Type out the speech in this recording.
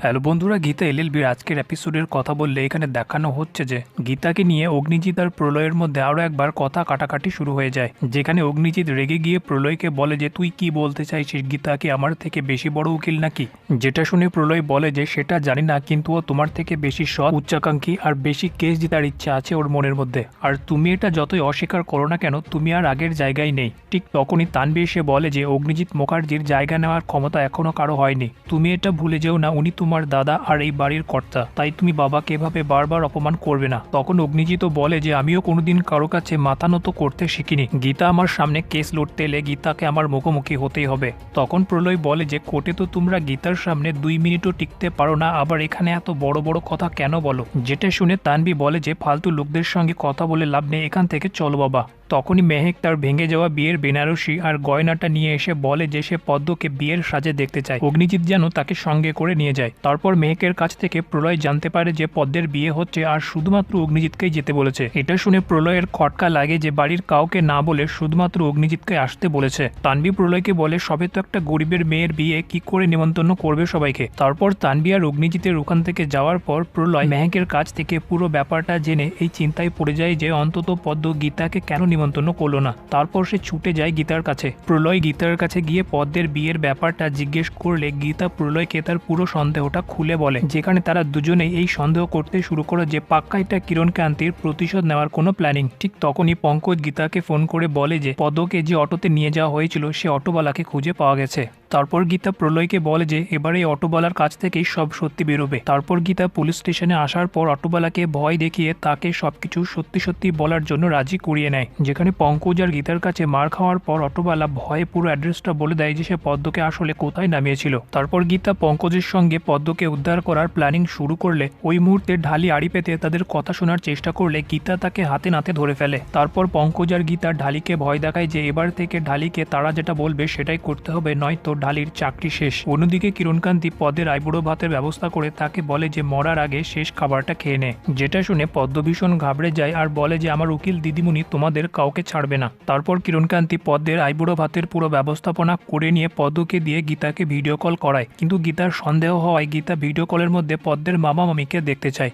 Hello বন্ধুরা, গীতা এলএলবির আজকের এপিসোডের কথা বললে এখানে দেখানো হচ্ছে যে গীতাকে নিয়ে অগ্নিজিৎ আর প্রলয়ের মধ্যে আরও একবার কথা কাটাকাটি শুরু হয়ে যায়, যেখানে অগ্নিজিৎ রেগে গিয়ে প্রলয়কে বলে যে তুই কি বলতে চাইছিস, গীতা কি আমার থেকে বেশি বড় উকিল নাকি? যেটা শুনে প্রলয় বলে যে সেটা জানি না, কিন্তু ও তোমার থেকে বেশি সৎ, উচ্চাকাঙ্ক্ষী আর বেশি কেস জেতার ইচ্ছা আছে ওর মনের মধ্যে। আর তুমি এটা যতই অস্বীকার করো না কেন, তুমি আর আগের জায়গায় নেই। ঠিক তখনই তানবী এসে বলে যে অগ্নিজিৎ মুখার্জির জায়গা নেওয়ার ক্ষমতা এখনো কারো হয়নি। তুমি এটা ভুলে যেও না, উনি তোমার দাদা আর এই বাড়ির কর্তা, তাই তুমি বাবাকে এভাবে বারবার অপমান করবে না। তখন অগ্নিজিৎ বলে যে আমিও কোনোদিন কারো কাছে মাথা নত করতে শিখিনি। গীতা আমার সামনে কেস লড়তে এলে গীতাকে আমার মুখোমুখি হতেই হবে। তখন প্রলয় বলে যে কোর্টে তো তোমরা গীতার সামনে 2 মিনিটও টিকতে পারো না, আবার এখানে এত বড় বড় কথা কেন বলো? যেটা শুনে তানবী বলে যে ফালতু লোকদের সঙ্গে কথা বলে লাভ নেই, এখান থেকে চলো বাবা। তখনই মেহেক তার ভেঙে যাওয়া বিয়ের বেনারসি আর গয়নাটা নিয়ে এসে বলে যে সে পদ্মকে বিয়ের সাজে দেখতে চায়। অগ্নিজিৎ যেন তাকে সঙ্গে করে নিয়ে যায়। তারপর মেহেকের কাছ থেকে প্রলয় জানতে পারে যে পদ্মের বিয়ে হচ্ছে আর শুধুমাত্র অগ্নিজিৎকেই যেতে বলেছে। এটা শুনে প্রলয়ের খটকা লাগে যে বাড়ির কাউকে না বলে শুধুমাত্র অগ্নিজিৎকে আসতে বলেছে। তানবী প্রলয়কে বলে সবে তো একটা গরিবের মেয়ের বিয়ে, কি করে নিমন্ত্রণ করবে সবাইকে? তারপর তানবী আর অগ্নিজিতের ওখান থেকে যাওয়ার পর প্রলয় মেহেকের কাছ থেকে পুরো ব্যাপারটা জেনে এই চিন্তায় পড়ে যায় যে অন্তত পদ্ম গীতাকে কেন নিমন্ত্রণ করলো না। তারপর সে ছুটে যায় গীতার কাছে। প্রলয় গীতার কাছে গিয়ে পদ্মের বিয়ের ব্যাপারটা জিজ্ঞেস করলে গীতা প্রলয়কে তার পুরো সন্দেহটা খুলে বলে, যেখানে তারা দুজনেই এই সন্দেহ করতে শুরু করে যে পাক্কা এটা কিরণকান্তির প্রতিশোধ নেওয়ার কোনো প্ল্যানিং। ঠিক তখনই পঙ্কজ গীতাকে ফোন করে বলে যে পদ্মকে যে অটোতে নিয়ে যাওয়া হয়েছিল সে অটোওয়ালাকে খুঁজে পাওয়া গেছে। তারপর গীতা প্রলয়কে বলে যে এবারে এই অটোওয়ালার কাছ থেকেই সব সত্যি বেরোবে। তারপর গীতা পুলিশ স্টেশনে আসার পর অটোওয়ালাকে ভয় দেখিয়ে তাকে সবকিছু সত্যি সত্যি বলার জন্য রাজি করিয়ে নেয়। যেখানে পঙ্কজ আর গীতার কাছে মার খাওয়ার পর অটোওয়ালা ভয়ে পুরো অ্যাড্রেসটা বলে দেয় যে সে পদ্মকে আসলে কোথায় নামিয়েছিল। তারপর গীতা পঙ্কজের সঙ্গে পদ্মকে উদ্ধার করার প্ল্যানিং শুরু করলে ওই মুহূর্তে ঢালি আড়ি পেতে তাদের কথা শোনার চেষ্টা করলে গীতা তাকে হাতে নাতে ধরে ফেলে। তারপর পঙ্কজ আর গীতা ঢালিকে ভয় দেখায় যে এবার থেকে ঢালিকে তারা যেটা বলবে সেটাই করতে হবে, নয়তো ঢালির চাকরি শেষ। অন্যদিকে কিরণকান্তি পদ্মের আইবুড়ো ভাতের ব্যবস্থা করে তাকে বলে যে মরার আগে শেষ খাবারটা খেয়ে নে। যেটা শুনে পদ্ম ভীষণ ঘাবড়ে যায় আর বলে যে আমার উকিল দিদিমণি তোমাদের কাউকে ছাড়বে না। তারপর কিরণকান্তি পদ্মের আইবুড়ো ভাতের পুরো ব্যবস্থাপনা করে নিয়ে পদ্মকে দিয়ে গীতাকে ভিডিও কল করায়, কিন্তু গীতার সন্দেহ হওয়ায় গীতা ভিডিও কলের মধ্যে পদ্মের মামা মামিকে দেখতে চায়।